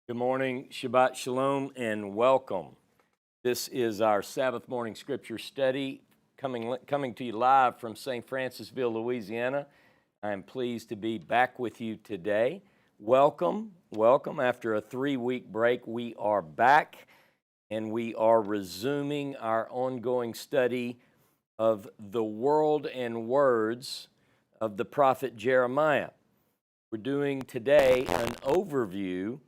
Good morning, Shabbat Shalom, and welcome. This is our Sabbath morning scripture study coming to you live from St. Francisville, Louisiana. I am pleased to be back with you today. Welcome. After a 3-week break, we are back and we are resuming our ongoing study of the world and words of the prophet Jeremiah. We're doing today an overview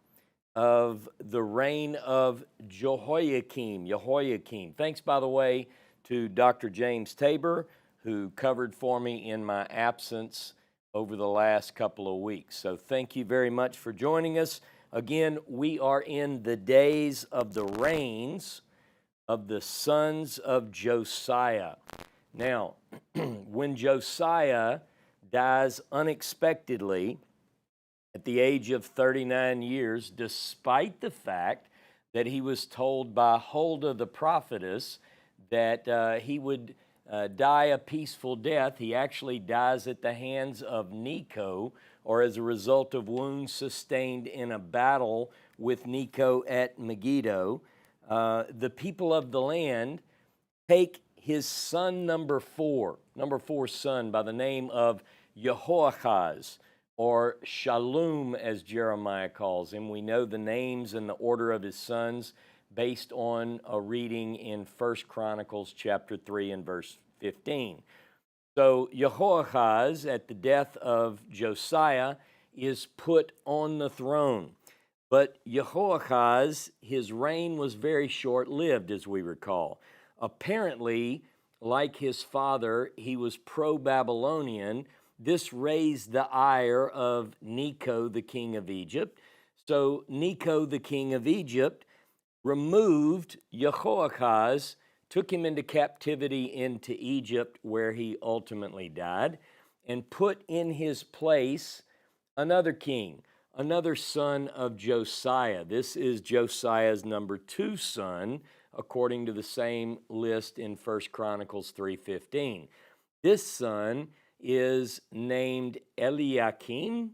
of the reign of Jehoiakim. Thanks, by the way, to Dr. James Tabor, who covered for me in my absence over the last couple of weeks. So thank you very much for joining us. Again, we are in the days of the reigns of the sons of Josiah. Now, when Josiah dies unexpectedly, at the age of 39 years, despite the fact that he was told by Huldah the prophetess that he would die a peaceful death, he actually dies at the hands of Necho, or as a result of wounds sustained in a battle with Necho at Megiddo. The people of the land take his son number four son by the name of Jehoiakim, or Shallum, as Jeremiah calls him. We know the names and the order of his sons based on a reading in 1 Chronicles chapter 3 and verse 15. So Jehoiakim, at the death of Josiah, is put on the throne. But Jehoiakim, his reign was very short-lived, as we recall. Apparently, like his father, he was pro-Babylonian. This raised the ire of Necho, the king of Egypt. So Necho, the king of Egypt, removed Jehoiakim, took him into captivity into Egypt, where he ultimately died, and put in his place another king, another son of Josiah. This is Josiah's number 2 son, according to the same list in 1 Chronicles 3:15. This son is named Eliakim.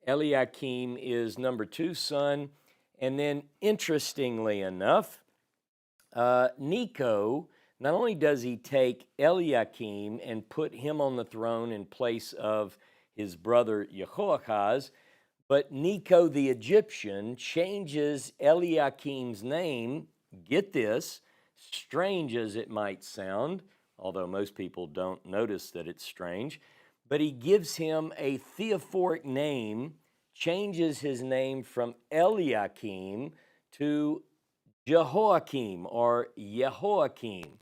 Eliakim is number 2 son. And then, interestingly enough, Necho, not only does he take Eliakim and put him on the throne in place of his brother Jehoiakim, but Necho the Egyptian changes Eliakim's name, get this, strange as it might sound, although most people don't notice that it's strange, but he gives him a theophoric name, changes his name from Eliakim to Jehoiakim or Jehoiakim.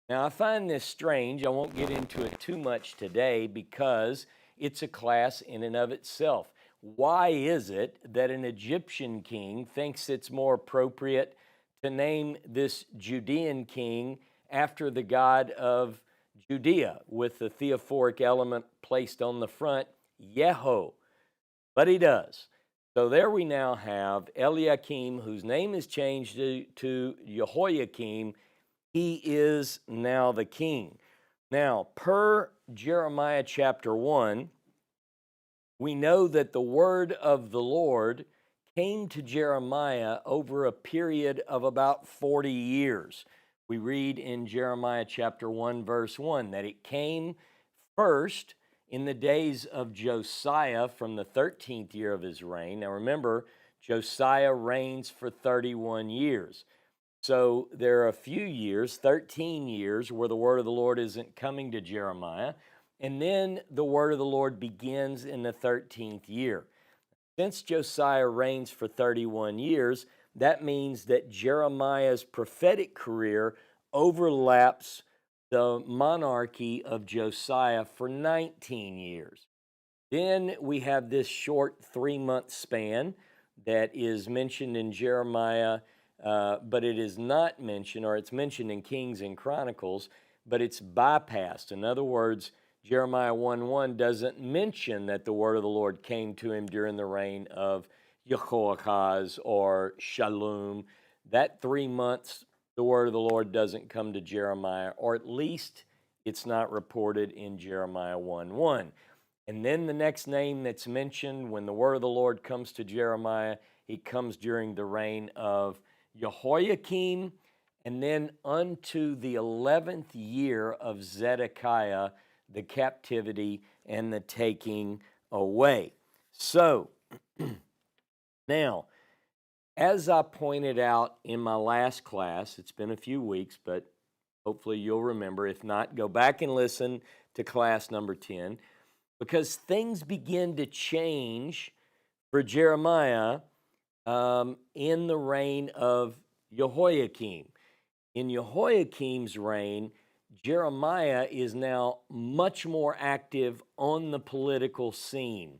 Now, I find this strange. I won't get into it too much today because it's a class in and of itself. Why is it that an Egyptian king thinks it's more appropriate to name this Judean king after the god of Judea, with the theophoric element placed on the front, Yeho? But he does. So there we now have Eliakim, whose name is changed to Jehoiakim. He is now the king. Now, per Jeremiah chapter 1, we know that the word of the Lord came to Jeremiah over a period of about 40 years. We read in Jeremiah chapter 1, verse 1, that it came first in the days of Josiah from the 13th year of his reign. Now remember, Josiah reigns for 31 years. So there are a few years, 13 years, where the word of the Lord isn't coming to Jeremiah. And then the word of the Lord begins in the 13th year. Since Josiah reigns for 31 years, that means that Jeremiah's prophetic career overlaps the monarchy of Josiah for 19 years. Then we have this short 3-month span that is mentioned in Jeremiah, but it is not mentioned, or it's mentioned in Kings and Chronicles, but it's bypassed. In other words, Jeremiah 1:1 doesn't mention that the word of the Lord came to him during the reign of Jehoiakim or Shallum. That 3 months, the word of the Lord doesn't come to Jeremiah, or at least it's not reported in Jeremiah 1:1. And then the next name that's mentioned when the word of the Lord comes to Jeremiah He comes during the reign of Jehoiakim, and then unto the 11th year of Zedekiah, the captivity and the taking away. So, now, as I pointed out in my last class, it's been a few weeks, but hopefully you'll remember. If not, go back and listen to class number 10, because things begin to change for Jeremiah in the reign of Jehoiakim. In Jehoiakim's reign, Jeremiah is now much more active on the political scene.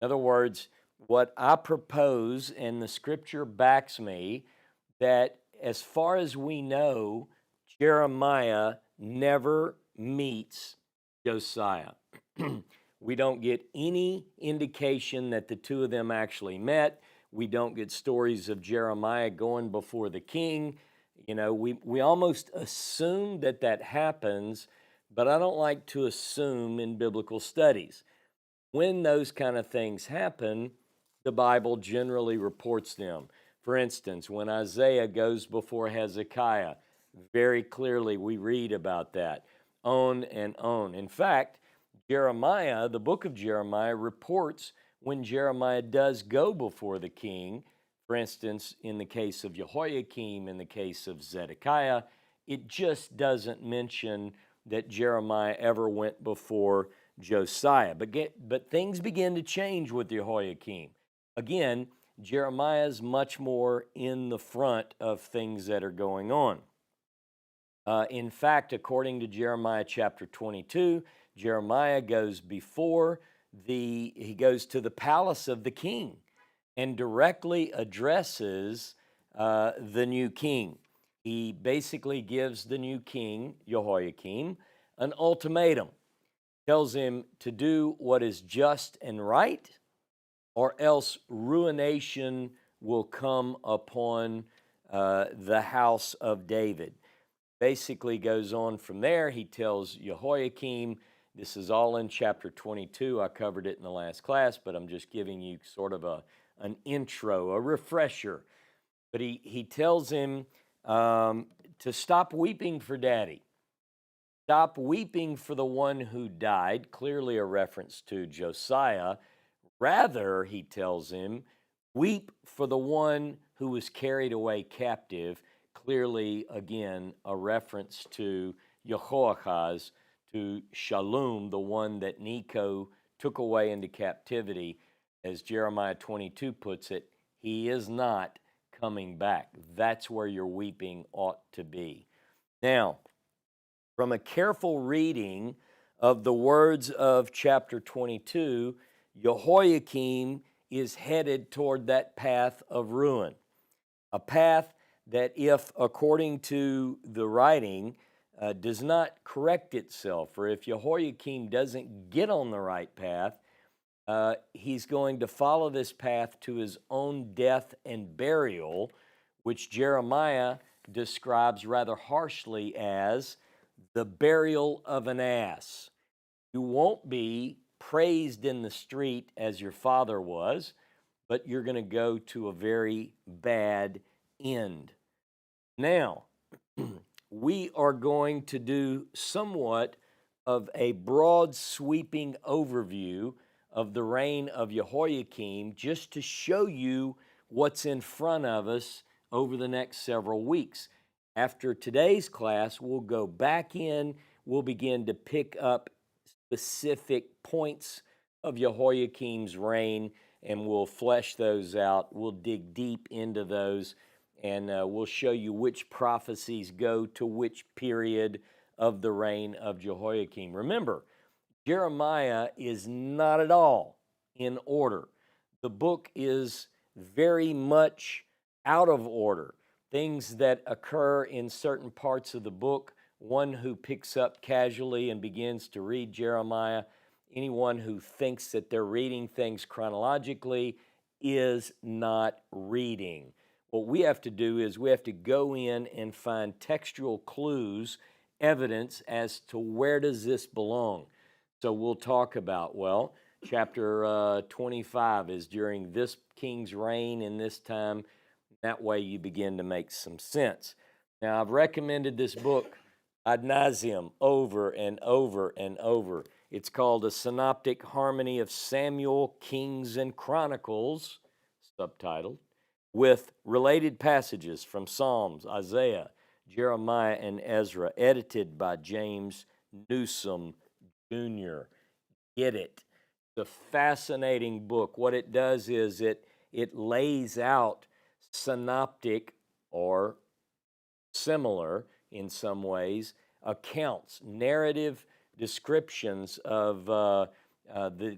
In other words, what I propose, and the scripture backs me, that as far as we know, Jeremiah never meets Josiah. We don't get any indication that the two of them actually met. We don't get stories of Jeremiah going before the king. You know, we almost assume that that happens, but I don't like to assume in biblical studies. When those kind of things happen, the Bible generally reports them. For instance, when Isaiah goes before Hezekiah, very clearly we read about that, on and on. In fact, Jeremiah, the book of Jeremiah, reports when Jeremiah does go before the king. For instance, in the case of Jehoiakim, in the case of Zedekiah, it just doesn't mention that Jeremiah ever went before Josiah. But things begin to change with Jehoiakim. Again, Jeremiah is much more in the front of things that are going on. In fact, according to Jeremiah chapter 22, Jeremiah goes he goes to the palace of the king and directly addresses the new king. He basically gives the new king, Jehoiakim, an ultimatum. Tells him to do what is just and right, or else ruination will come upon the house of David. Basically goes on from there. He tells Jehoiakim, this is all in chapter 22. I covered it in the last class, but I'm just giving you sort of an intro, a refresher. But he tells him to stop weeping for daddy. Stop weeping for the one who died, clearly a reference to Josiah. Rather, he tells him, weep for the one who was carried away captive, clearly, again, a reference to Jehoahaz, to Shallum, the one that Necho took away into captivity. As Jeremiah 22 puts it, he is not coming back. That's where your weeping ought to be. Now, from a careful reading of the words of chapter 22, Jehoiakim is headed toward that path of ruin, a path that, if according to the writing, does not correct itself, or if Jehoiakim doesn't get on the right path, he's going to follow this path to his own death and burial, which Jeremiah describes rather harshly as the burial of an ass. You won't be praised in the street as your father was, but you're going to go to a very bad end. Now, we are going to do somewhat of a broad sweeping overview of the reign of Jehoiakim, just to show you what's in front of us over the next several weeks. After today's class, we'll go back in, we'll begin to pick up specific points of Jehoiakim's reign, and we'll flesh those out. We'll dig deep into those, and we'll show you which prophecies go to which period of the reign of Jehoiakim. Remember, Jeremiah is not at all in order. The book is very much out of order. Things that occur in certain parts of the book, one who picks up casually and begins to read Jeremiah, anyone who thinks that they're reading things chronologically is not reading. What we have to do is we have to go in and find textual clues, evidence as to where does this belong. So we'll talk about, well, Chapter 25 is during this king's reign in this time. That way you begin to make some sense. Now, I've recommended this book ad nauseum over and over and over. It's called A Synoptic Harmony of Samuel, Kings and Chronicles, subtitled, with related passages from Psalms, Isaiah, Jeremiah, and Ezra, edited by James Newsom Jr. Get it. It's a fascinating book. What it does is it lays out synoptic or similar in some ways accounts, narrative descriptions of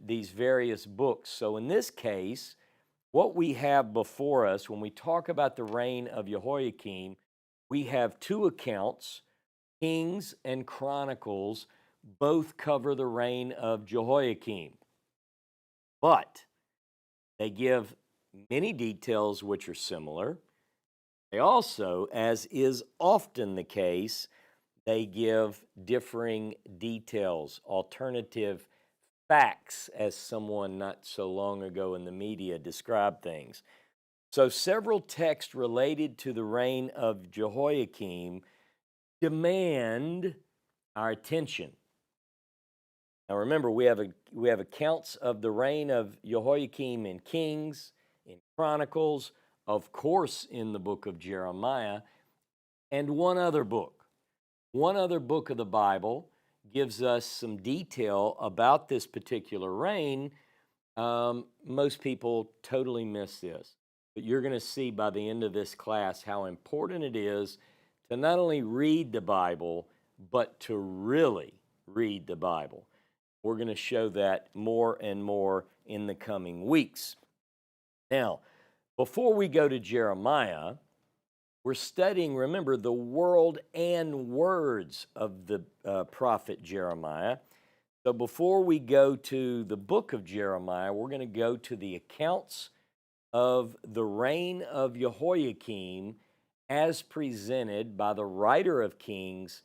these various books. So in this case, what we have before us when we talk about the reign of Jehoiakim, we have two accounts, Kings and Chronicles, both cover the reign of Jehoiakim. But they give many details which are similar. They also, as is often the case, they give differing details, alternative facts, as someone not so long ago in the media described things. So several texts related to the reign of Jehoiakim demand our attention. Now remember, we have accounts of the reign of Jehoiakim in Kings, in Chronicles, of course in the book of Jeremiah, and one other book. One other book of the Bible gives us some detail about this particular reign. Most people totally miss this, but you're going to see by the end of this class how important it is to not only read the Bible, but to really read the Bible. We're going to show that more and more in the coming weeks. Now, before we go to Jeremiah, we're studying, remember, the world and words of the prophet Jeremiah. So before we go to the book of Jeremiah, we're going to go to the accounts of the reign of Jehoiakim as presented by the writer of Kings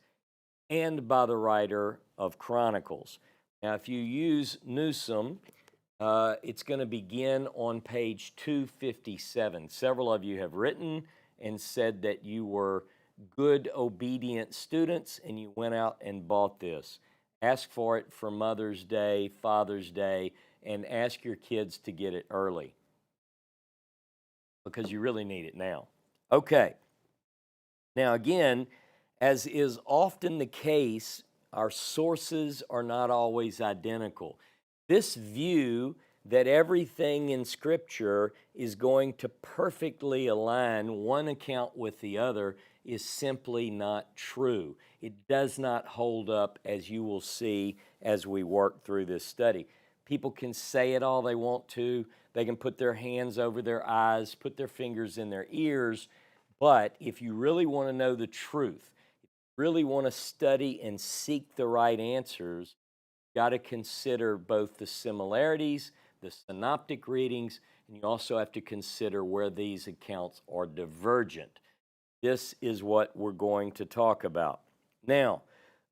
and by the writer of Chronicles. Now, if you use Newsom, it's going to begin on page 257. Several of you have written and said that you were good, obedient students and you went out and bought this. Ask for it for Mother's Day, Father's Day, and ask your kids to get it early because you really need it now. Okay. Now, again, as is often the case, our sources are not always identical. This view that everything in Scripture is going to perfectly align one account with the other is simply not true. It does not hold up, as you will see as we work through this study. People can say it all they want to. They can put their hands over their eyes, put their fingers in their ears. But if you really want to know the truth, really want to study and seek the right answers, you've got to consider both the similarities, the synoptic readings, and you also have to consider where these accounts are divergent. This is what we're going to talk about. Now,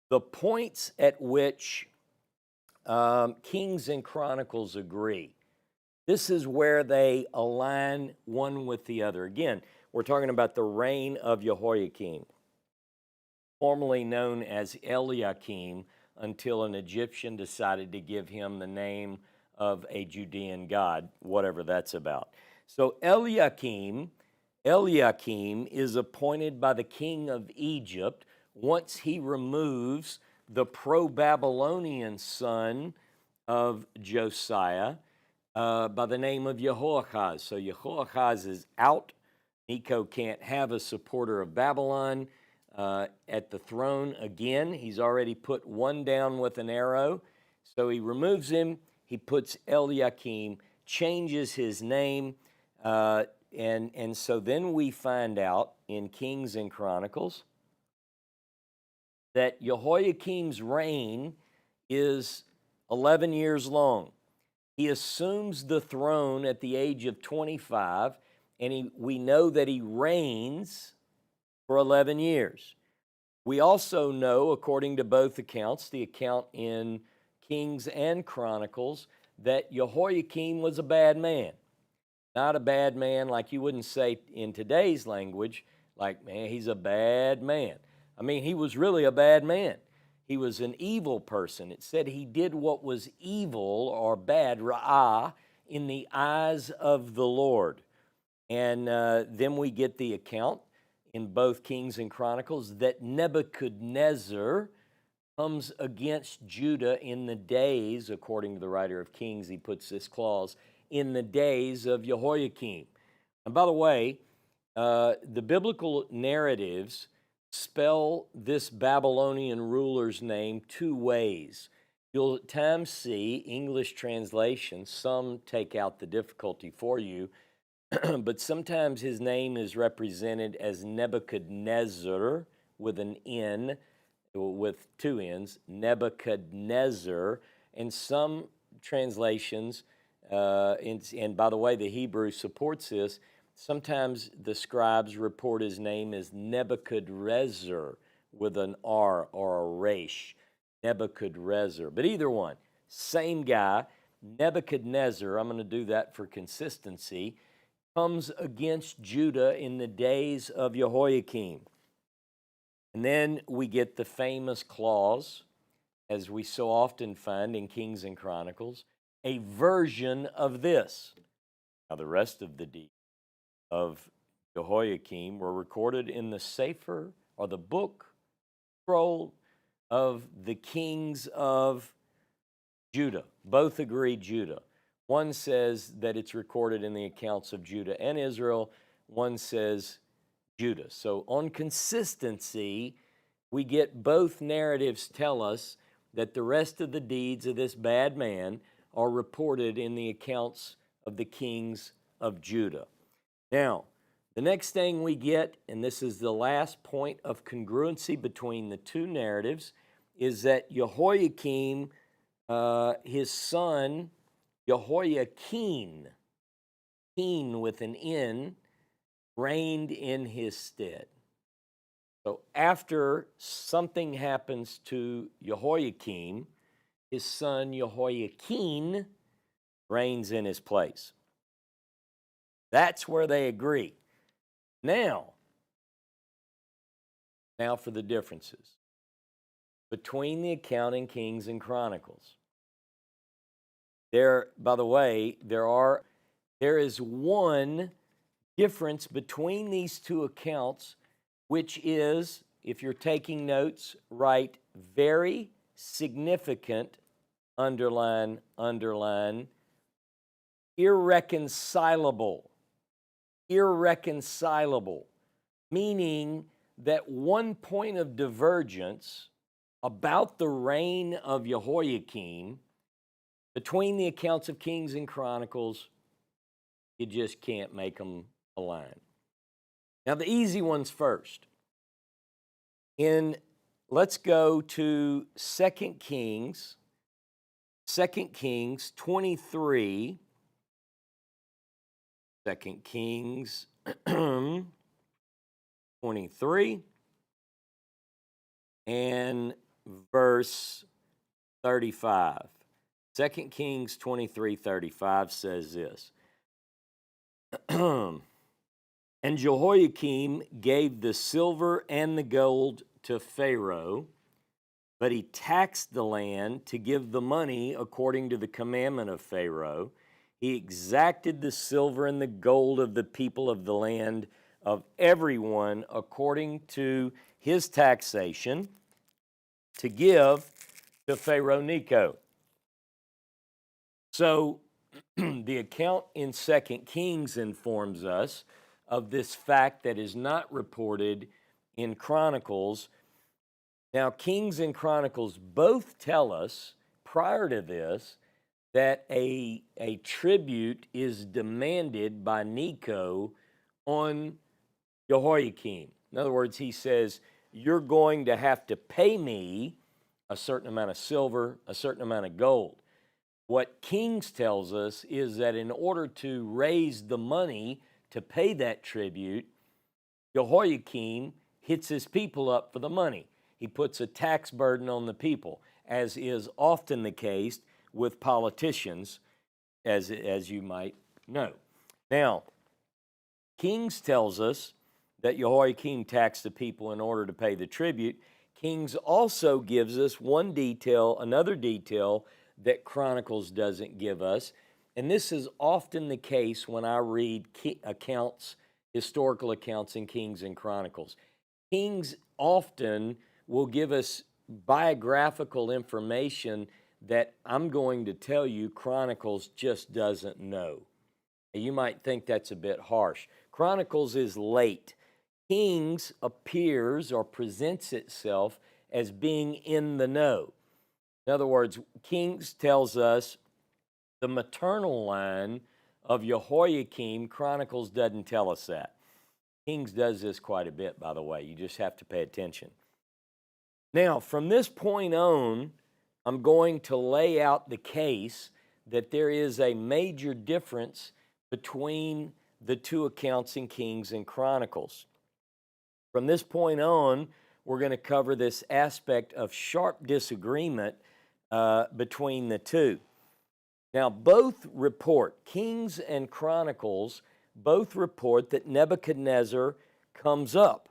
the points at which Kings and Chronicles agree, this is where they align one with the other. Again, we're talking about the reign of Jehoiakim, formerly known as Eliakim, until an Egyptian decided to give him the name of a Judean god, whatever that's about. So Eliakim is appointed by the king of Egypt once he removes the pro-Babylonian son of Josiah by the name of Jehoahaz. So Jehoahaz is out. Necho can't have a supporter of Babylon at the throne again. He's already put one down with an arrow. So he removes him. He puts Eliakim, changes his name. And so then we find out in Kings and Chronicles that Jehoiakim's reign is 11 years long. He assumes the throne at the age of 25, and we know that he reigns for 11 years. We also know, according to both accounts, the account in Kings and Chronicles, that Jehoiakim was a bad man. Not a bad man like you wouldn't say in today's language, like, man, he's a bad man. I mean, he was really a bad man. He was an evil person. It said he did what was evil or bad, ra'ah, in the eyes of the Lord. And then we get the account in both Kings and Chronicles that Nebuchadnezzar comes against Judah in the days, according to the writer of Kings, he puts this clause, in the days of Jehoiakim. And by the way, the biblical narratives spell this Babylonian ruler's name two ways. You'll at times see English translations, some take out the difficulty for you, but sometimes his name is represented as Nebuchadnezzar with an N, with two N's, Nebuchadnezzar, and some translations, and by the way, the Hebrew supports this, sometimes the scribes report his name as Nebuchadrezzar with an R or a resh, Nebuchadrezzar. But either one, same guy, Nebuchadnezzar, I'm going to do that for consistency, comes against Judah in the days of Jehoiakim. And then we get the famous clause, as we so often find in Kings and Chronicles, a version of this. Now, the rest of the deeds of Jehoiakim were recorded in the Sefer, or the book, scroll of the kings of Judah. Both agree Judah. One says that it's recorded in the accounts of Judah and Israel. One says Judah. So on consistency, we get both narratives tell us that the rest of the deeds of this bad man are reported in the accounts of the kings of Judah. Now, the next thing we get, and this is the last point of congruency between the two narratives, is that Jehoiakim, his son, Jehoiakim, Keen with an N, reigned in his stead. So after something happens to Jehoiakim, his son Jehoiakim reigns in his place. That's where they agree. Now for the differences between the account in Kings and Chronicles. By the way, there is one difference between these two accounts, which is, if you're taking notes, write very significant, underline, irreconcilable. Irreconcilable, meaning that one point of divergence about the reign of Jehoiakim between the accounts of Kings and Chronicles, you just can't make them align. Now, the easy ones first. Let's go to 2 Kings 23. 2 Kings 23 and verse 35. 2 Kings 23:35 says this. And Jehoiakim gave the silver and the gold to Pharaoh, but he taxed the land to give the money according to the commandment of Pharaoh. He exacted the silver and the gold of the people of the land, of everyone according to his taxation, to give to Pharaoh Necho. So the account in 2 Kings informs us of this fact that is not reported in Chronicles. Now, Kings and Chronicles both tell us, prior to this, that a tribute is demanded by Necho on Jehoiakim. In other words, he says, you're going to have to pay me a certain amount of silver, a certain amount of gold. What Kings tells us is that in order to raise the money to pay that tribute, Jehoiakim hits his people up for the money. He puts a tax burden on the people, as is often the case with politicians as you might know. Now, Kings tells us that Jehoiakim taxed the people in order to pay the tribute. Kings also gives us another detail that Chronicles doesn't give us. And this is often the case when I read historical accounts in Kings and Chronicles. Kings often will give us biographical information that I'm going to tell you Chronicles just doesn't know. You might think that's a bit harsh. Chronicles is late. Kings appears or presents itself as being in the know. In other words, Kings tells us the maternal line of Jehoiakim. Chronicles doesn't tell us that. Kings does this quite a bit, by the way. You just have to pay attention. Now, from this point on, I'm going to lay out the case that there is a major difference between the two accounts in Kings and Chronicles. From this point on, we're going to cover this aspect of sharp disagreement between the two. Now, both report, Kings and Chronicles, both report that Nebuchadnezzar comes up.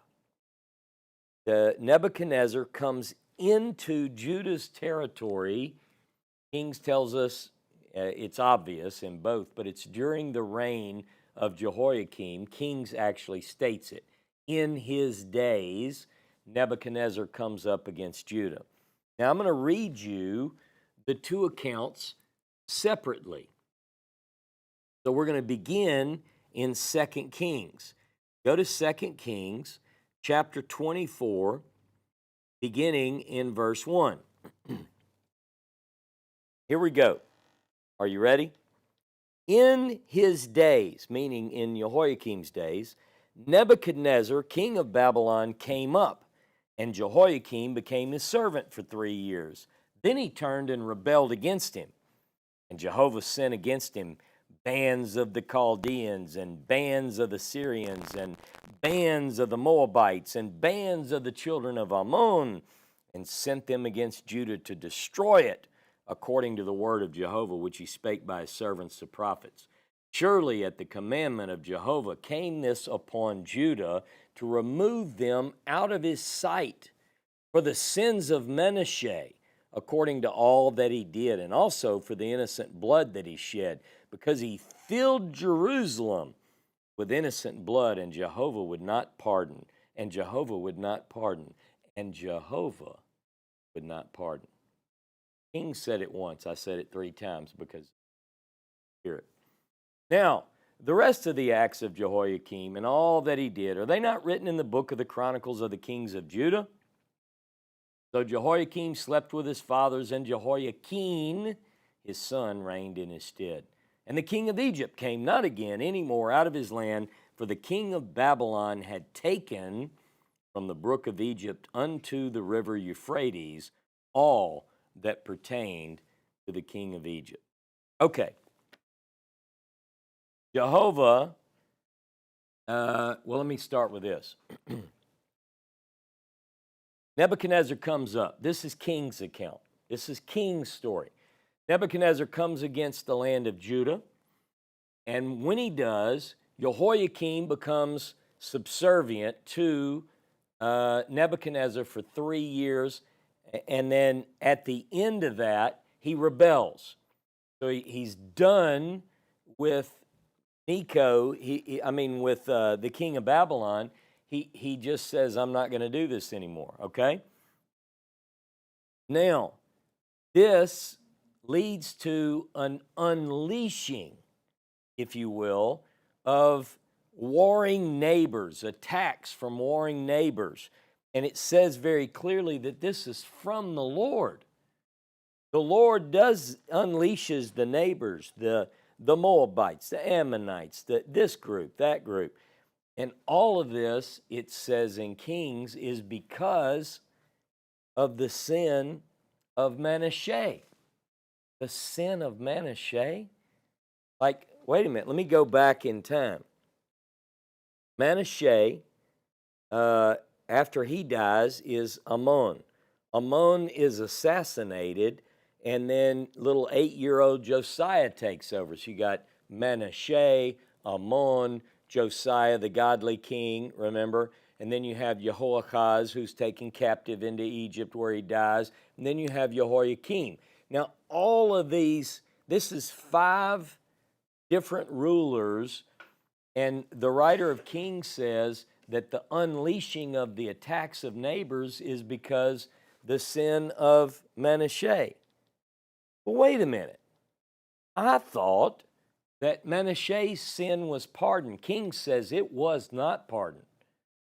Nebuchadnezzar comes into Judah's territory. Kings tells us it's obvious in both, but it's during the reign of Jehoiakim. Kings actually states it. In his days, Nebuchadnezzar comes up against Judah. Now, I'm going to read you the two accounts separately. So we're going to begin in 2 Kings. Go to 2 Kings, chapter 24, beginning in verse 1. Here we go. Are you ready? In his days, meaning in Jehoiakim's days, Nebuchadnezzar, king of Babylon, came up, and Jehoiakim became his servant for 3 years. Then he turned and rebelled against him. And Jehovah sent against him bands of the Chaldeans, and bands of the Syrians, and bands of the Moabites, and bands of the children of Ammon, and sent them against Judah to destroy it, according to the word of Jehovah, which he spake by his servants the prophets. Surely at the commandment of Jehovah came this upon Judah, to remove them out of his sight for the sins of Manasseh, according to all that he did, and also for the innocent blood that he shed, because he filled Jerusalem with innocent blood, and Jehovah would not pardon, and Jehovah would not pardon, and Jehovah would not pardon. King said it once. I said it 3 times because hear it. Now, the rest of the acts of Jehoiakim and all that he did, are they not written in the book of the Chronicles of the Kings of Judah? So Jehoiakim slept with his fathers, and Jehoiakim, his son, reigned in his stead. And the king of Egypt came not again any more out of his land, for the king of Babylon had taken from the brook of Egypt unto the river Euphrates all that pertained to the king of Egypt. Okay. Jehovah, let me start with this. Nebuchadnezzar comes up. This is King's account. This is King's story. Nebuchadnezzar comes against the land of Judah, and when he does, Jehoiakim becomes subservient to Nebuchadnezzar for 3 years, and then at the end of that, he rebels. So he's done with Necho, with the king of Babylon. He just says, I'm not going to do this anymore, okay? Now, this leads to an unleashing, if you will, of warring neighbors, attacks from warring neighbors. And it says very clearly that this is from the Lord. The Lord unleashes the neighbors, the Moabites, the Ammonites, this group, that group. And all of this, it says in Kings, is because of the sin of Manasseh. The sin of Manasseh? Like, wait a minute, let me go back in time. Manasseh, after he dies, is Ammon. Ammon is assassinated, and then little 8-year-old Josiah takes over. So you got Manasseh, Ammon, Josiah, the godly king, remember? And then you have Jehoiakim, who's taken captive into Egypt where he dies. And then you have Jehoiakim. Now, all of these, this is 5 different rulers, and the writer of Kings says that the unleashing of the attacks of neighbors is because the sin of Manasseh. Well, wait a minute. I thought that Manasseh's sin was pardoned. Kings says it was not pardoned.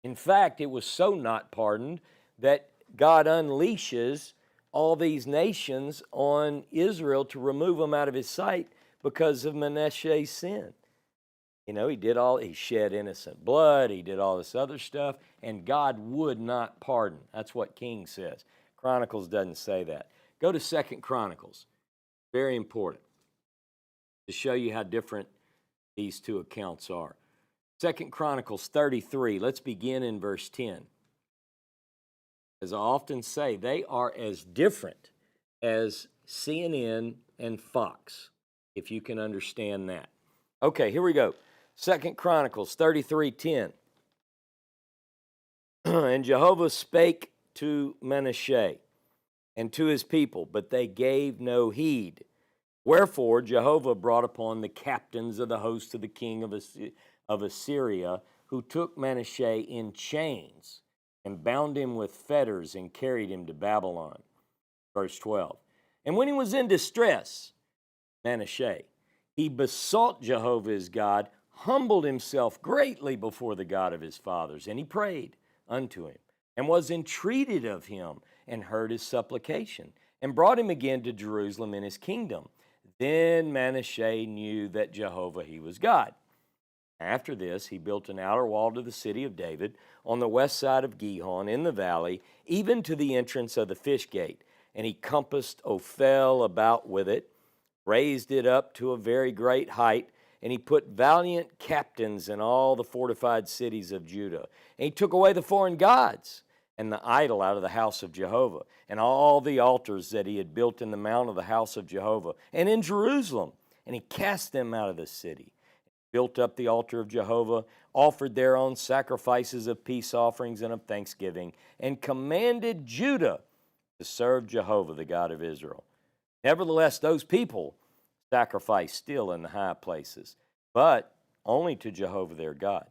In fact, it was so not pardoned that God unleashes all these nations on Israel to remove them out of his sight because of Manasseh's sin. You know, he shed innocent blood, he did all this other stuff, and God would not pardon. That's what King says. Chronicles doesn't say that. Go to 2 Chronicles. Very important to show you how different these two accounts are. 2 Chronicles 33, let's begin in verse 10. As I often say, they are as different as CNN and Fox, if you can understand that. Okay, here we go. 2 Chronicles 33:10. And Jehovah spake to Manasseh and to his people, but they gave no heed. Wherefore Jehovah brought upon the captains of the host of the king of Assyria, who took Manasseh in chains and bound him with fetters and carried him to Babylon. Verse 12. And when he was in distress, Manasseh, he besought Jehovah his God, humbled himself greatly before the God of his fathers, and he prayed unto him, and was entreated of him, and heard his supplication, and brought him again to Jerusalem in his kingdom. Then Manasseh knew that Jehovah he was God. After this, he built an outer wall to the city of David on the west side of Gihon in the valley, even to the entrance of the fish gate. And he compassed Ophel about with it, raised it up to a very great height, and he put valiant captains in all the fortified cities of Judah. And he took away the foreign gods and the idol out of the house of Jehovah, and all the altars that he had built in the mount of the house of Jehovah, and in Jerusalem. And he cast them out of the city, built up the altar of Jehovah, offered thereon sacrifices of peace offerings and of thanksgiving, and commanded Judah to serve Jehovah, the God of Israel. Nevertheless, those people sacrifice still in the high places, but only to Jehovah their God.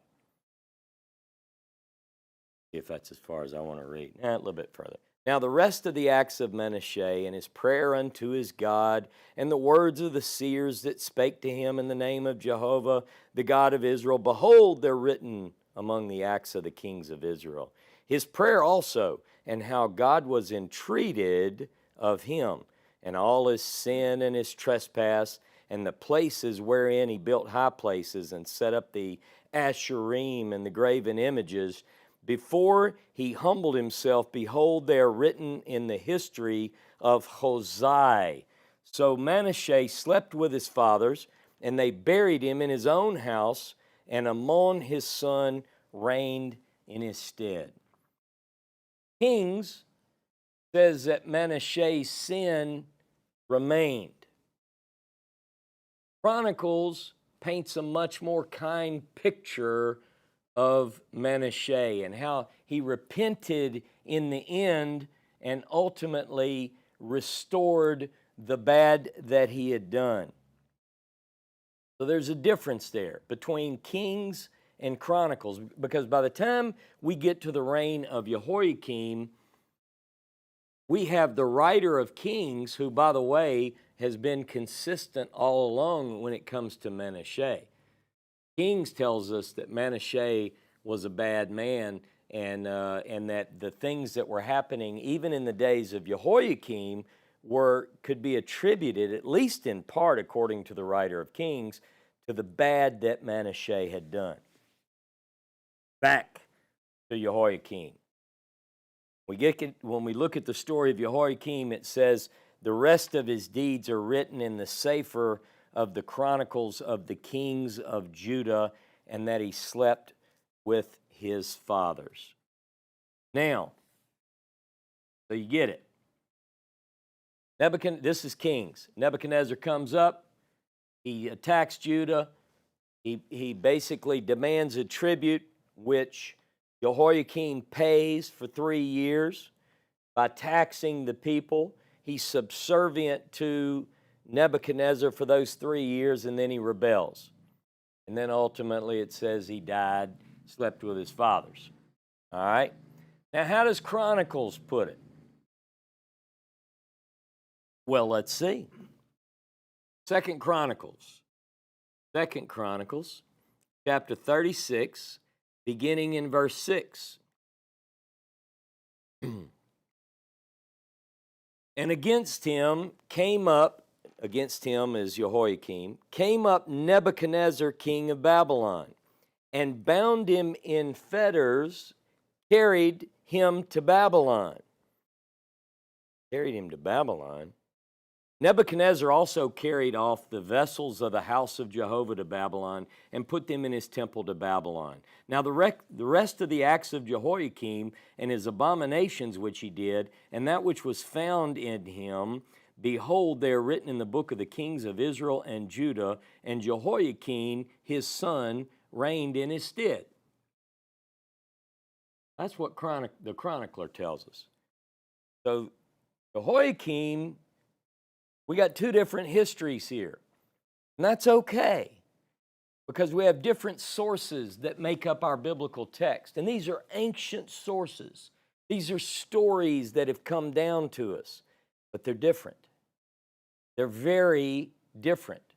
See if that's as far as I want to read. A little bit further. Now the rest of the acts of Manasseh, and his prayer unto his God, and the words of the seers that spake to him in the name of Jehovah, the God of Israel, behold, they're written among the acts of the kings of Israel. His prayer also, and how God was entreated of him, and all his sin and his trespass, and the places wherein he built high places, and set up the Asherim and the graven images. Before he humbled himself, behold, they are written in the history of Josiah. So Manasseh slept with his fathers, and they buried him in his own house, and Ammon his son reigned in his stead. Kings says that Manasseh's sin remained. Chronicles paints a much more kind picture of Manasseh and how he repented in the end and ultimately restored the bad that he had done. So there's a difference there between Kings and Chronicles, because by the time we get to the reign of Jehoiakim, we have the writer of Kings, who, by the way, has been consistent all along when it comes to Manasseh. Kings tells us that Manasseh was a bad man, and that the things that were happening even in the days of Jehoiakim could be attributed, at least in part, according to the writer of Kings, to the bad that Manasseh had done. Back to Jehoiakim. When we look at the story of Jehoiakim, it says the rest of his deeds are written in the Sefer of the Chronicles of the Kings of Judah, and that he slept with his fathers. Now, so you get it. This is Kings. Nebuchadnezzar comes up. He attacks Judah. He basically demands a tribute, which Jehoiakim pays for 3 years by taxing the people. He's subservient to Nebuchadnezzar for those 3 years, and then he rebels. And then ultimately it says he died, slept with his fathers. All right? Now, how does Chronicles put it? Well, let's see. Second Chronicles, chapter 36, beginning in verse 6. And against him is Jehoiakim, came up Nebuchadnezzar, king of Babylon, and bound him in fetters, carried him to Babylon. Nebuchadnezzar also carried off the vessels of the house of Jehovah to Babylon and put them in his temple to Babylon. Now the rest of the acts of Jehoiakim and his abominations which he did, and that which was found in him, behold, they are written in the book of the kings of Israel and Judah, and Jehoiakim his son reigned in his stead. That's what the chronicler tells us. So Jehoiakim, we got two different histories here. And that's okay, because we have different sources that make up our biblical text. And these are ancient sources. These are stories that have come down to us, but they're different. They're very different.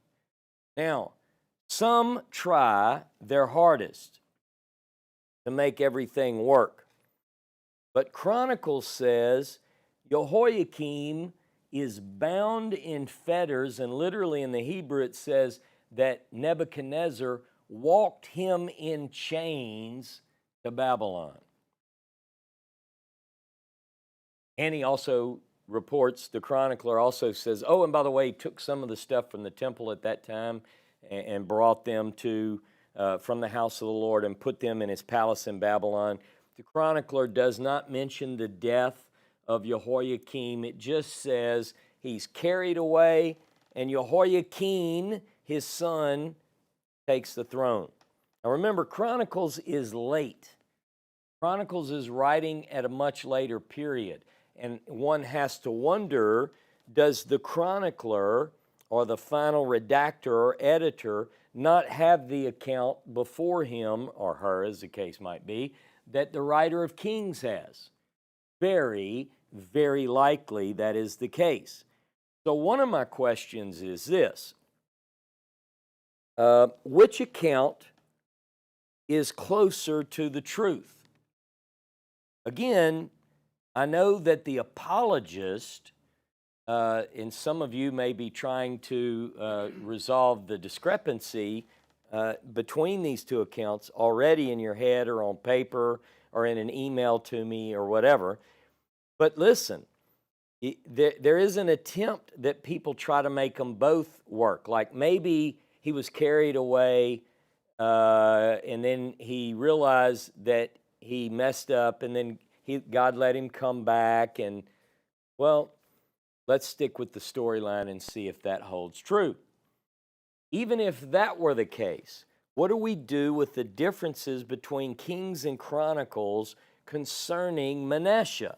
Now, some try their hardest to make everything work. But Chronicles says Jehoiakim is bound in fetters, and literally in the Hebrew it says that Nebuchadnezzar walked him in chains to Babylon. And he also reports, the chronicler also says, oh, and by the way, he took some of the stuff from the temple at that time and brought them from the house of the Lord and put them in his palace in Babylon. The chronicler does not mention the death of Jehoiakim. It just says he's carried away, and Jehoiakim, his son, takes the throne. Now remember, Chronicles is late. Chronicles is writing at a much later period, and one has to wonder, does the chronicler or the final redactor or editor not have the account before him, or her as the case might be, that the writer of Kings has? Very, very likely that is the case. So one of my questions is this. Which account is closer to the truth? Again, I know that the apologist, and some of you may be trying to resolve the discrepancy between these two accounts already in your head or on paper or in an email to me or whatever. But listen, there is an attempt that people try to make them both work. Like maybe he was carried away and then he realized that he messed up, and then God let him come back. And, well, let's stick with the storyline and see if that holds true. Even if that were the case, what do we do with the differences between Kings and Chronicles concerning Manasseh?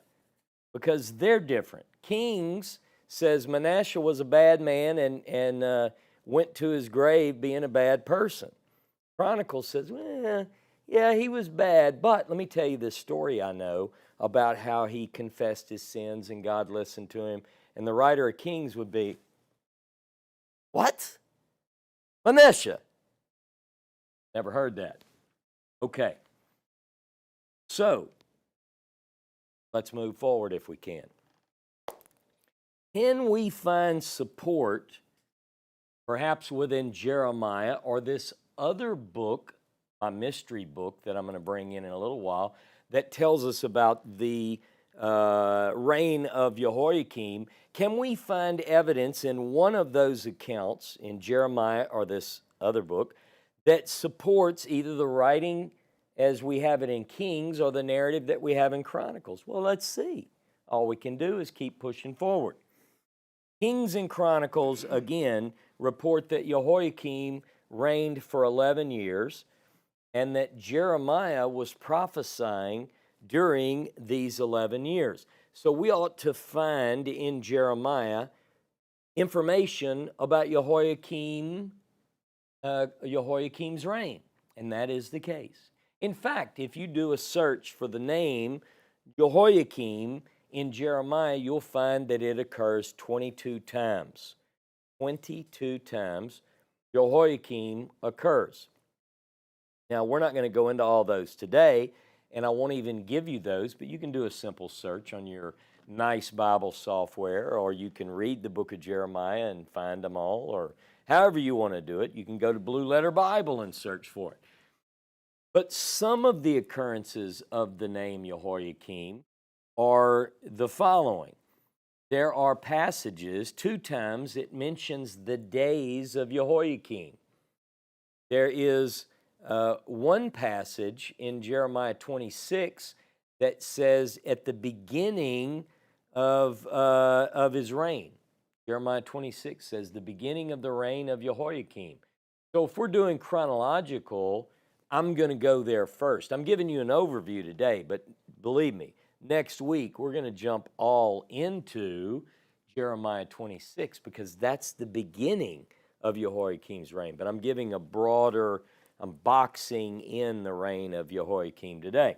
Because they're different. Kings says Manasseh was a bad man and went to his grave being a bad person. Chronicles says, well, yeah, he was bad, but let me tell you this story I know about how he confessed his sins and God listened to him. And the writer of Kings would be, what? Manasseh? Never heard that. Okay. So, let's move forward if we can. Can we find support, perhaps within Jeremiah or this other book, a mystery book that I'm going to bring in a little while, that tells us about the reign of Jehoiakim? Can we find evidence in one of those accounts, in Jeremiah or this other book, that supports either the writing as we have it in Kings or the narrative that we have in Chronicles? Well, let's see. All we can do is keep pushing forward. Kings and Chronicles, again, report that Jehoiakim reigned for 11 years and that Jeremiah was prophesying during these 11 years. So we ought to find in Jeremiah information about Jehoiakim's reign, and that is the case. In fact, if you do a search for the name Jehoiakim in Jeremiah, you'll find that it occurs 22 times. 22 times Jehoiakim occurs. Now, we're not going to go into all those today, and I won't even give you those, but you can do a simple search on your nice Bible software, or you can read the book of Jeremiah and find them all, or however you want to do it. You can go to Blue Letter Bible and search for it. But some of the occurrences of the name Jehoiakim are the following. There are passages, 2 times it mentions the days of Jehoiakim. There is one passage in Jeremiah 26 that says at the beginning of his reign. Jeremiah 26 says the beginning of the reign of Jehoiakim. So if we're doing chronological, I'm going to go there first. I'm giving you an overview today, but believe me, next week we're going to jump all into Jeremiah 26 because that's the beginning of Jehoiakim's reign. But I'm giving a broader, I'm boxing in the reign of Jehoiakim today.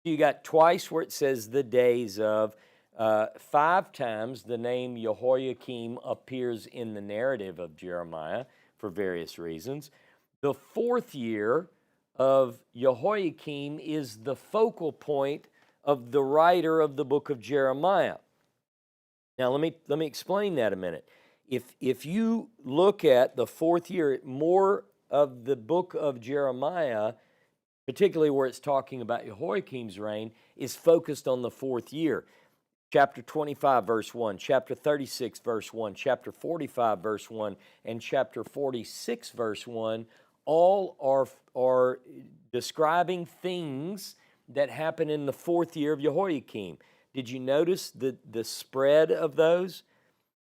You got twice where it says the days of. 5 times the name Jehoiakim appears in the narrative of Jeremiah for various reasons. The 4th year of Jehoiakim is the focal point of the writer of the book of Jeremiah. Now let me explain that a minute. If you look at the 4th year, more of the book of Jeremiah, particularly where it's talking about Jehoiakim's reign, is focused on the 4th year. Chapter 25, verse 1, chapter 36, verse 1, chapter 45, verse 1, and chapter 46, verse 1, all are describing things that happen in the 4th year of Jehoiakim. Did you notice the spread of those?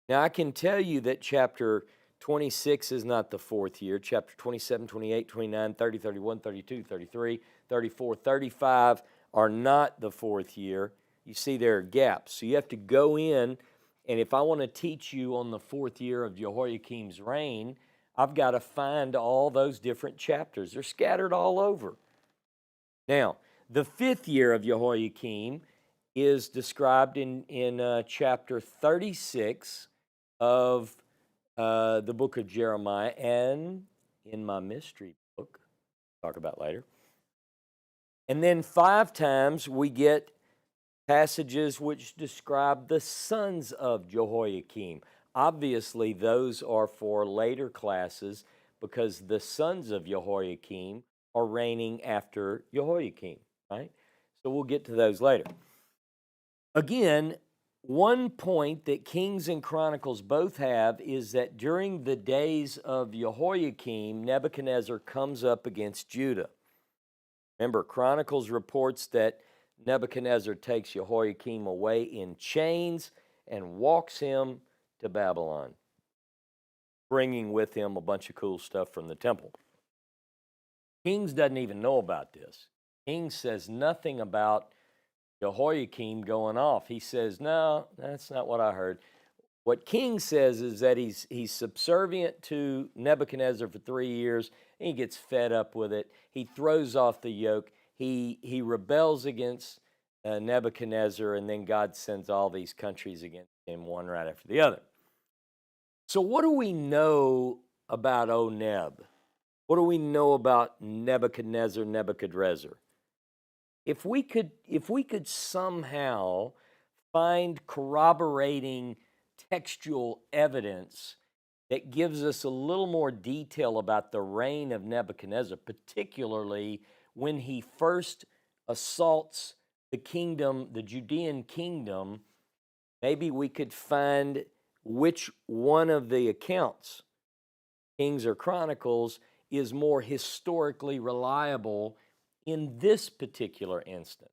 Now, I can tell you that chapter 26 is not the 4th year. Chapter 27, 28, 29, 30, 31, 32, 33, 34, 35 are not the 4th year. You see there are gaps. So you have to go in, and if I want to teach you on the 4th year of Jehoiakim's reign, I've got to find all those different chapters. They're scattered all over. Now, the 5th year of Jehoiakim is described in chapter 36 of the book of Jeremiah and in my mystery book, talk about later. And then 5 times we get passages which describe the sons of Jehoiakim. Obviously, those are for later classes because the sons of Jehoiakim are reigning after Jehoiakim, right? So we'll get to those later. Again, one point that Kings and Chronicles both have is that during the days of Jehoiakim, Nebuchadnezzar comes up against Judah. Remember, Chronicles reports that Nebuchadnezzar takes Jehoiakim away in chains and walks him to Babylon, bringing with him a bunch of cool stuff from the temple. Kings doesn't even know about this. Kings says nothing about Jehoiakim going off. He says, no, that's not what I heard. What King says is that he's subservient to Nebuchadnezzar for 3 years, and he gets fed up with it. He throws off the yoke. He rebels against Nebuchadnezzar, and then God sends all these countries against him, one right after the other. So what do we know about Neb? What do we know about Nebuchadnezzar? If we could somehow find corroborating textual evidence that gives us a little more detail about the reign of Nebuchadnezzar, particularly when he first assaults the kingdom, the Judean kingdom, maybe we could find which one of the accounts, Kings or Chronicles, is more historically reliable in this particular instance,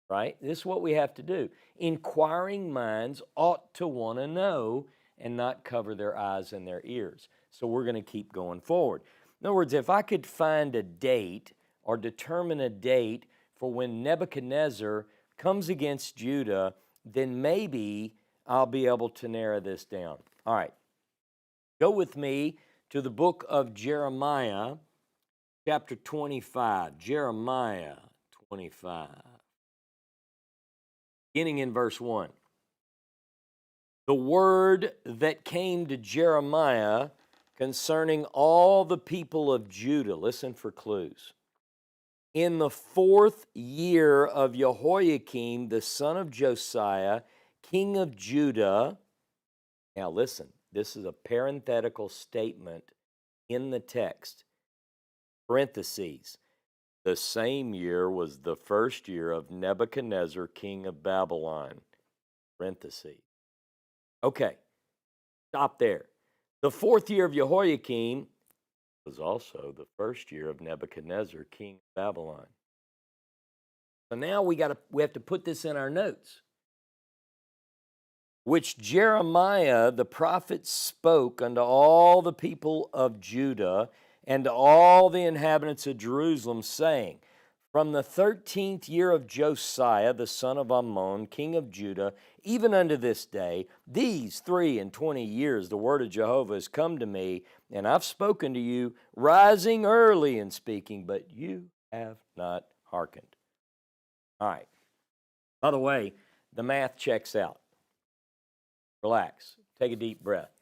right? This is what we have to do. Inquiring minds ought to want to know and not cover their eyes and their ears. So we're going to keep going forward. In other words, if I could find a date or determine a date for when Nebuchadnezzar comes against Judah, then maybe I'll be able to narrow this down. All right, go with me to the book of Jeremiah, chapter 25. Jeremiah 25, beginning in verse 1. The word that came to Jeremiah concerning all the people of Judah, listen for clues. In the 4th year of Jehoiakim, the son of Josiah, king of Judah. Now listen, this is a parenthetical statement in the text. Parentheses. The same year was the 1st year of Nebuchadnezzar, king of Babylon. Parentheses. Okay, stop there. The 4th year of Jehoiakim was also the 1st year of Nebuchadnezzar, king of Babylon. So now we have to put this in our notes. Which Jeremiah the prophet spoke unto all the people of Judah and to all the inhabitants of Jerusalem, saying, from the 13th year of Josiah, the son of Ammon, king of Judah, even unto this day, these 23 years the word of Jehovah has come to me, and I've spoken to you, rising early and speaking, but you have not hearkened. All right. By the way, the math checks out. Relax. Take a deep breath.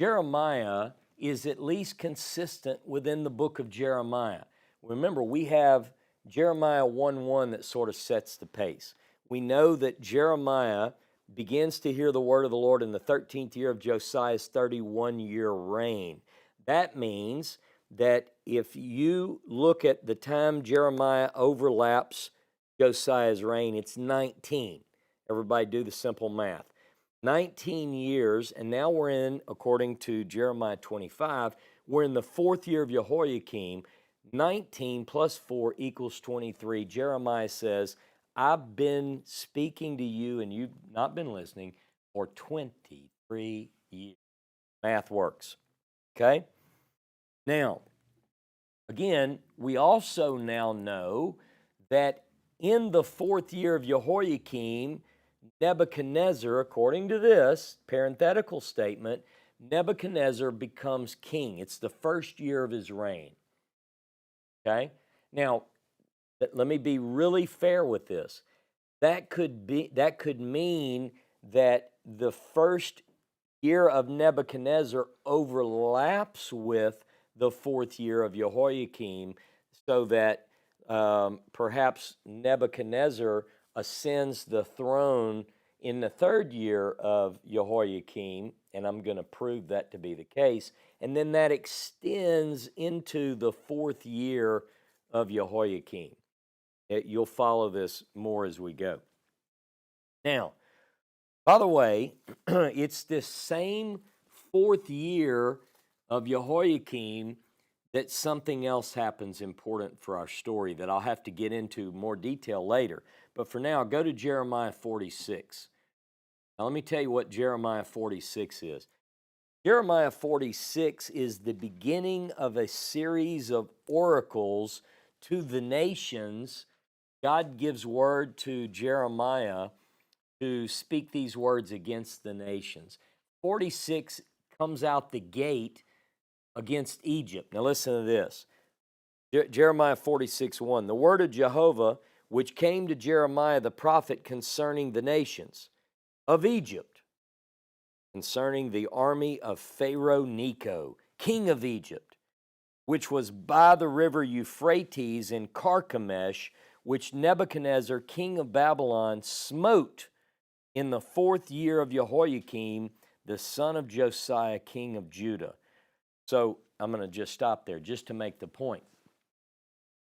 Jeremiah is at least consistent within the book of Jeremiah. Remember, we have Jeremiah 1:1 that sort of sets the pace. We know that Jeremiah begins to hear the word of the Lord in the 13th year of Josiah's 31-year reign. That means that if you look at the time Jeremiah overlaps Josiah's reign, it's 19. Everybody do the simple math. 19 years, and now we're in, according to Jeremiah 25, we're in the 4th year of Jehoiakim. 19 plus 4 equals 23. Jeremiah says, I've been speaking to you and you've not been listening for 23 years. Math works. Okay? Now, again, we also now know that in the 4th year of Jehoiakim, Nebuchadnezzar, according to this parenthetical statement, Nebuchadnezzar becomes king. It's the 1st year of his reign. Okay? Now, let me be really fair with this. That could mean that the 1st year of Nebuchadnezzar overlaps with the 4th year of Jehoiakim, so that perhaps Nebuchadnezzar ascends the throne in the 3rd year of Jehoiakim, and I'm going to prove that to be the case, and then that extends into the 4th year of Jehoiakim. You'll follow this more as we go. Now, by the way, it's this same 4th year of Jehoiakim that something else happens important for our story that I'll have to get into more detail later. But for now, go to Jeremiah 46. Now, let me tell you what Jeremiah 46 is. Jeremiah 46 is the beginning of a series of oracles to the nations. God gives word to Jeremiah to speak these words against the nations. 46 comes out the gate against Egypt. Now listen to this. Jeremiah 46:1. The word of Jehovah, which came to Jeremiah the prophet concerning the nations of Egypt, concerning the army of Pharaoh Necho, king of Egypt, which was by the river Euphrates in Carchemish, which Nebuchadnezzar, king of Babylon, smote in the 4th year of Jehoiakim, the son of Josiah, king of Judah. So I'm going to just stop there just to make the point.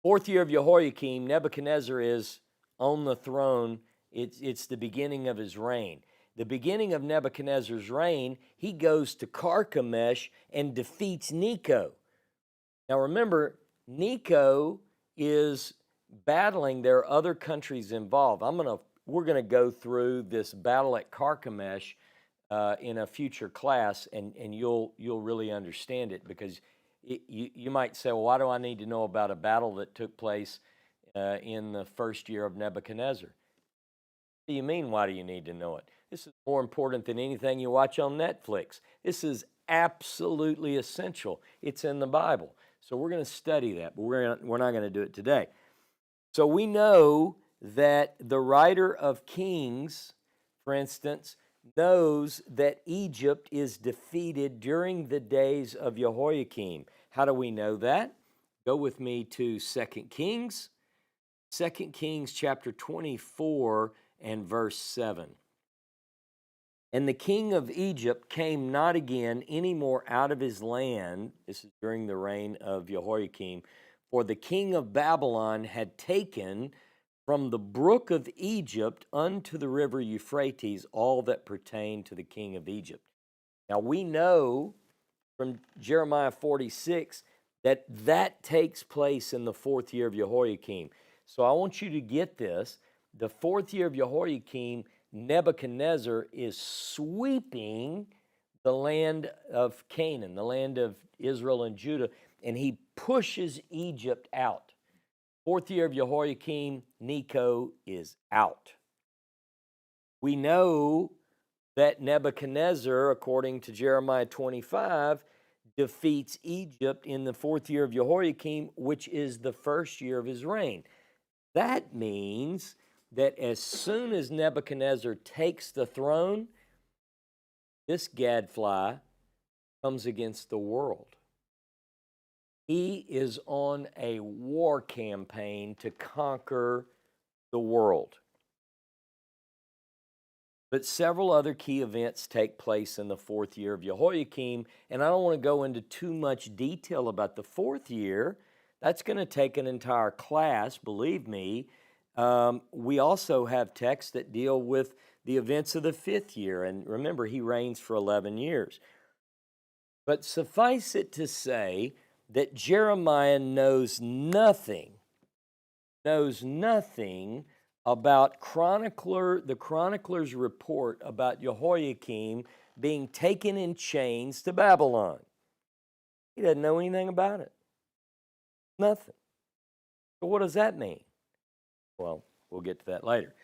4th year of Jehoiakim, Nebuchadnezzar is on the throne. It's the beginning of his reign. The beginning of Nebuchadnezzar's reign, he goes to Carchemish and defeats Necho. Now remember, Necho is battling. There are other countries involved. We're going to go through this battle at Carchemish in a future class, and you'll really understand it, because you might say, well, why do I need to know about a battle that took place in the first year of Nebuchadnezzar? What do you mean, why do you need to know it? This is more important than anything you watch on Netflix. This is absolutely essential. It's in the Bible. So we're going to study that, but we're not going to do it today. So we know that the writer of Kings, for instance, knows that Egypt is defeated during the days of Jehoiakim. How do we know that? Go with me to 2 Kings. 2 Kings chapter 24 and verse 7. And the king of Egypt came not again any more out of his land. This is during the reign of Jehoiakim. For the king of Babylon had taken from the brook of Egypt unto the river Euphrates all that pertained to the king of Egypt. Now we know from Jeremiah 46 that takes place in the 4th year of Jehoiakim. So I want you to get this. The 4th year of Jehoiakim, Nebuchadnezzar is sweeping the land of Canaan, the land of Israel and Judah, and he pushes Egypt out. 4th year of Jehoiakim, Necho is out. We know that Nebuchadnezzar, according to Jeremiah 25, defeats Egypt in the 4th year of Jehoiakim, which is the 1st year of his reign. That means that as soon as Nebuchadnezzar takes the throne, this gadfly comes against the world. He is on a war campaign to conquer the world. But several other key events take place in the 4th year of Jehoiakim, and I don't want to go into too much detail about the 4th year. That's going to take an entire class, believe me. We also have texts that deal with the events of the 5th year, and remember, he reigns for 11 years. But suffice it to say that Jeremiah knows nothing about the chronicler's report about Jehoiakim being taken in chains to Babylon. He doesn't know anything about it. Nothing. So what does that mean? Well, we'll get to that later.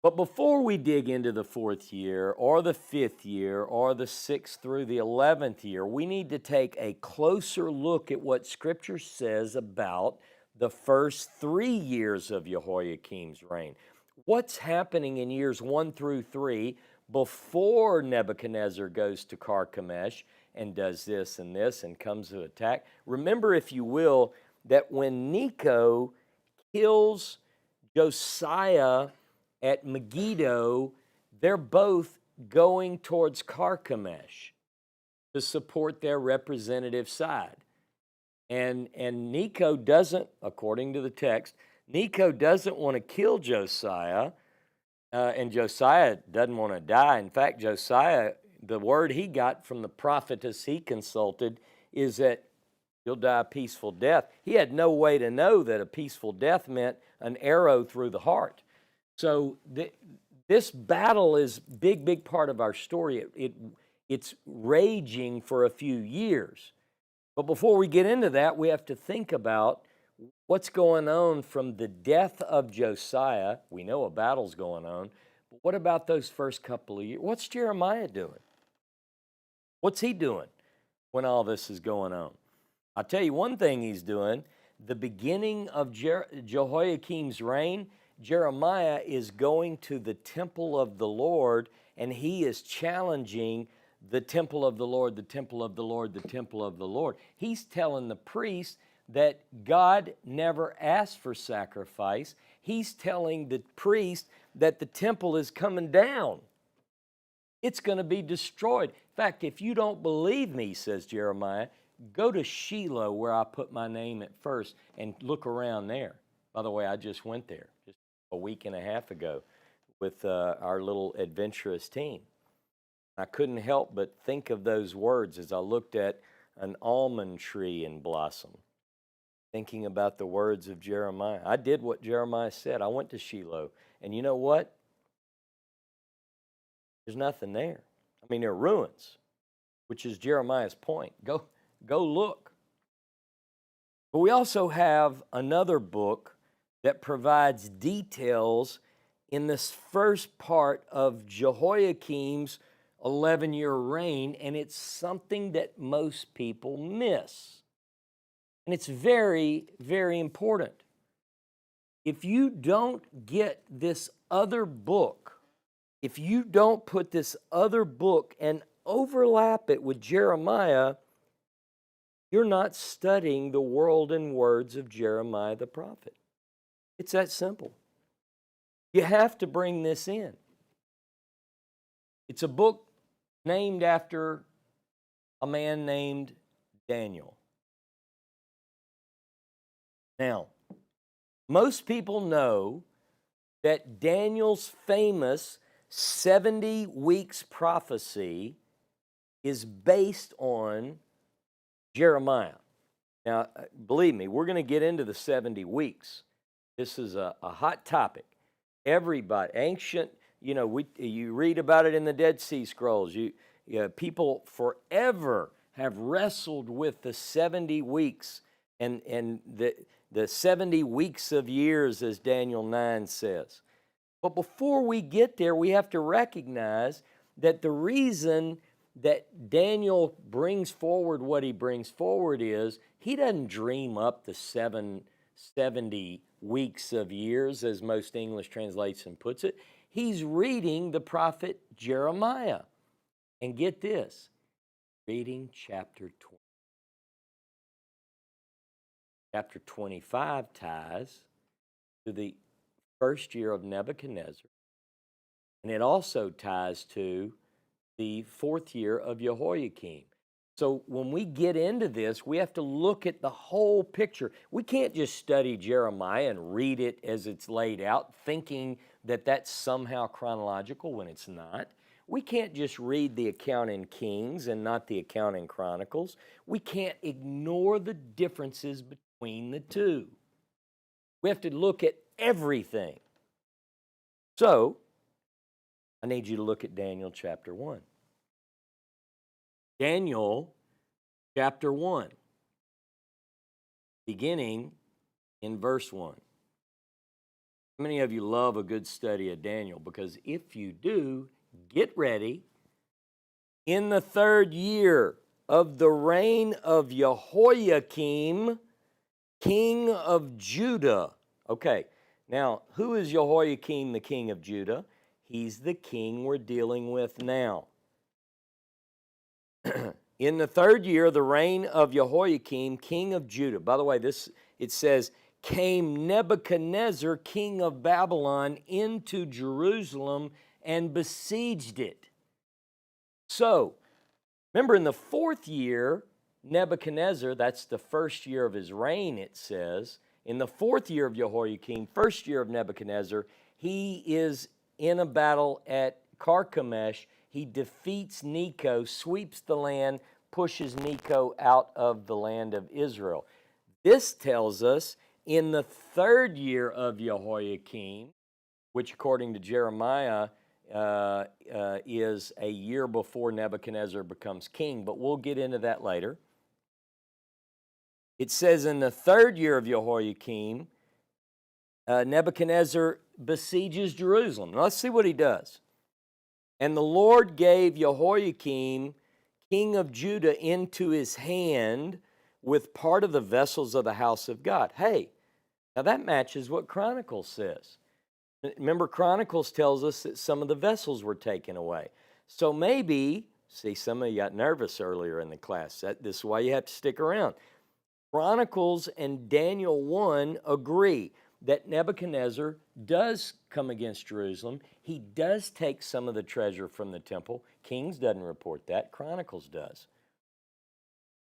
But before we dig into the 4th year or the 5th year or the 6th through the 11th year, we need to take a closer look at what Scripture says about the first 3 years of Jehoiakim's reign. What's happening in years 1 through 3 before Nebuchadnezzar goes to Carchemish and does this and comes to attack? Remember, if you will, that when Necho kills Josiah at Megiddo, they're both going towards Carchemish to support their representative side. And Necho doesn't, according to the text, Necho doesn't want to kill Josiah, and Josiah doesn't want to die. In fact, Josiah, the word he got from the prophetess he consulted is that he'll die a peaceful death. He had no way to know that a peaceful death meant an arrow through the heart. So this battle is a big part of our story. It's raging for a few years. But before we get into that, we have to think about what's going on from the death of Josiah. We know a battle's going on. But what about those first couple of years? What's Jeremiah doing? What's he doing when all this is going on? I'll tell you one thing he's doing. The beginning of Jehoiakim's reign, Jeremiah is going to the temple of the Lord, and he is challenging the temple of the Lord, the temple of the Lord, the temple of the Lord. He's telling the priests that God never asked for sacrifice. He's telling the priest that the temple is coming down. It's going to be destroyed. In fact, if you don't believe me, says Jeremiah, go to Shiloh, where I put my name at first, and look around there. By the way, I just went there just a week and a half ago with our little adventurous team. I couldn't help but think of those words as I looked at an almond tree in blossom, thinking about the words of Jeremiah. I did what Jeremiah said. I went to Shiloh, and you know what? There's nothing there. I mean, they're ruins, which is Jeremiah's point. Go look. But we also have another book that provides details in this first part of Jehoiakim's 11-year reign, and it's something that most people miss. And it's very, very important. If you don't get this other book, if you don't put this other book and overlap it with Jeremiah, you're not studying the world and words of Jeremiah the prophet. It's that simple. You have to bring this in. It's a book named after a man named Daniel. Now, most people know that Daniel's famous 70 weeks prophecy is based on Jeremiah. Now, believe me, we're going to get into the 70 weeks. This is a hot topic. Everybody, ancient, you read about it in the Dead Sea Scrolls. People forever have wrestled with the 70 weeks and the 70 weeks of years, as Daniel 9 says. But before we get there, we have to recognize that the reason that Daniel brings forward what he brings forward is he doesn't dream up the 70 weeks of years, as most English translation puts it. He's reading the prophet Jeremiah. And get this, reading chapter 20. Chapter 25 ties to the first year of Nebuchadnezzar, and it also ties to the fourth year of Jehoiakim. So when we get into this, we have to look at the whole picture. We can't just study Jeremiah and read it as it's laid out, thinking that that's somehow chronological when it's not. We can't just read the account in Kings and not the account in Chronicles. We can't ignore the differences between the two. We have to look at everything. So, I need you to look at Daniel chapter 1. Daniel chapter 1, beginning in verse 1. How many of you love a good study of Daniel? Because if you do, get ready. In the 3rd year of the reign of Jehoiakim, king of Judah. Okay, now, who is Jehoiakim, the king of Judah? He's the king we're dealing with now. In the 3rd year of the reign of Jehoiakim, king of Judah. By the way, it says, came Nebuchadnezzar, king of Babylon, into Jerusalem and besieged it. So, remember in the 4th year, Nebuchadnezzar, that's the 1st year of his reign, it says. In the 4th year of Jehoiakim, 1st year of Nebuchadnezzar, he is in a battle at Carchemish. He defeats Necho, sweeps the land, pushes Necho out of the land of Israel. This tells us in the 3rd year of Jehoiakim, which according to Jeremiah is a year before Nebuchadnezzar becomes king, but we'll get into that later. It says in the 3rd year of Jehoiakim, Nebuchadnezzar besieges Jerusalem. Now let's see what he does. And the Lord gave Jehoiakim, king of Judah, into his hand with part of the vessels of the house of God. Hey, now that matches what Chronicles says. Remember, Chronicles tells us that some of the vessels were taken away. So maybe, see, some of you got nervous earlier in the class. This is why you have to stick around. Chronicles and Daniel 1 agree that Nebuchadnezzar does come against Jerusalem. He does take some of the treasure from the temple. Kings doesn't report that. Chronicles does.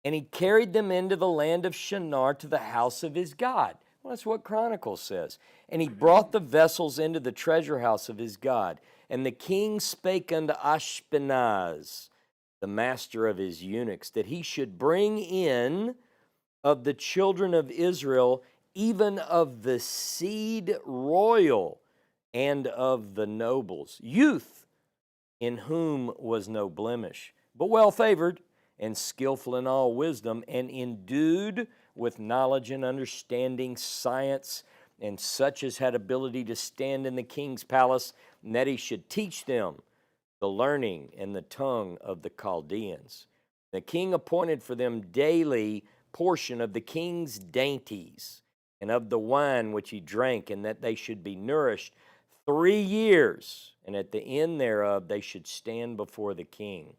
And he carried them into the land of Shinar to the house of his God. Well, that's what Chronicles says. And he brought the vessels into the treasure house of his God. And the king spake unto Ashpenaz, the master of his eunuchs, that he should bring in of the children of Israel, even of the seed royal and of the nobles, youth in whom was no blemish, but well-favored and skillful in all wisdom, and endued with knowledge and understanding, science, and such as had ability to stand in the king's palace, and that he should teach them the learning and the tongue of the Chaldeans. The king appointed for them daily portion of the king's dainties and of the wine which he drank, and that they should be nourished 3 years, and at the end thereof they should stand before the king.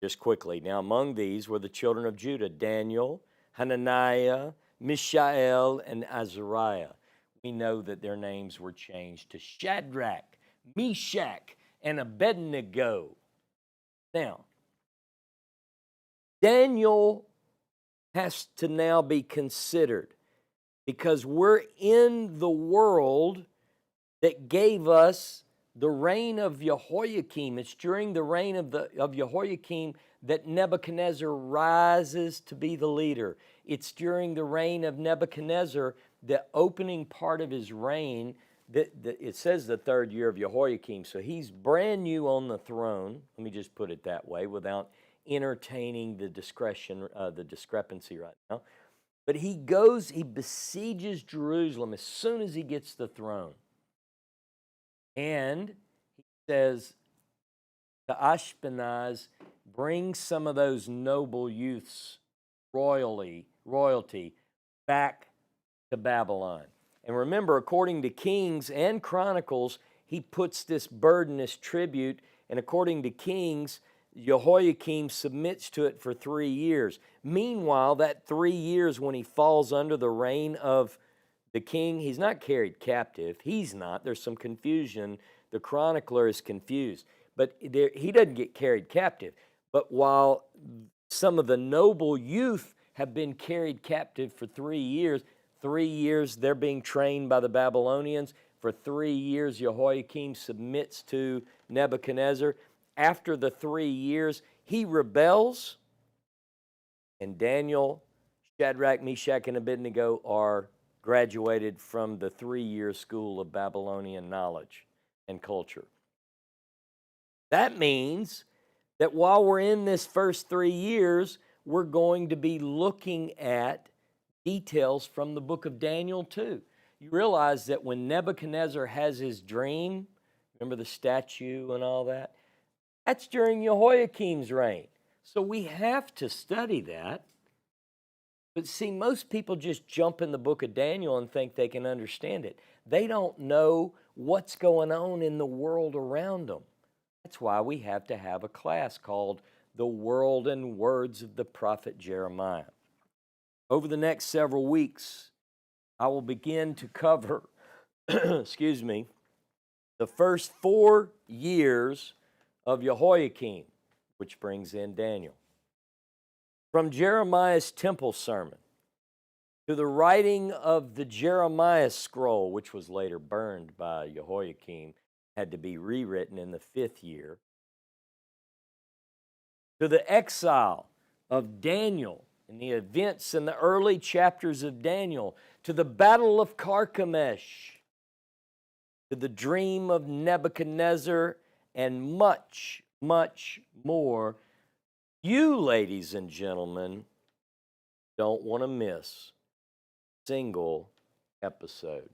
Just quickly, now among these were the children of Judah, Daniel, Hananiah, Mishael, and Azariah. We know that their names were changed to Shadrach, Meshach, and Abednego. Now, Daniel has to now be considered because we're in the world that gave us the reign of Jehoiakim. It's during the reign of Jehoiakim that Nebuchadnezzar rises to be the leader. It's during the reign of Nebuchadnezzar, the opening part of his reign, that it says the 3rd year of Jehoiakim. So he's brand new on the throne. Let me just put it that way without entertaining the discrepancy right now. But he besieges Jerusalem as soon as he gets the throne. And he says to Ashpenaz, bring some of those noble youths, royalty, back to Babylon. And remember, according to Kings and Chronicles, he puts this burden, this tribute, and according to Kings, Jehoiakim submits to it for 3 years. Meanwhile, that 3 years when he falls under the reign of the king, he's not carried captive. He's not. There's some confusion. The chronicler is confused. But he doesn't get carried captive. But while some of the noble youth have been carried captive for 3 years, 3 years they're being trained by the Babylonians. For 3 years, Jehoiakim submits to Nebuchadnezzar. After the 3 years, he rebels, and Daniel, Shadrach, Meshach, and Abednego are graduated from the 3-year school of Babylonian knowledge and culture. That means that while we're in this first 3 years, we're going to be looking at details from the book of Daniel too. You realize that when Nebuchadnezzar has his dream, remember the statue and all that? That's during Jehoiakim's reign. So we have to study that. But see, most people just jump in the book of Daniel and think they can understand it. They don't know what's going on in the world around them. That's why we have to have a class called The World and Words of the Prophet Jeremiah. Over the next several weeks, I will begin to cover, excuse me, the first 4 years of Jehoiakim, which brings in Daniel. From Jeremiah's temple sermon to the writing of the Jeremiah scroll, which was later burned by Jehoiakim, had to be rewritten in the 5th year, to the exile of Daniel and the events in the early chapters of Daniel, to the battle of Carchemish, to the dream of Nebuchadnezzar, and much, much more. You, ladies and gentlemen, don't want to miss a single episode.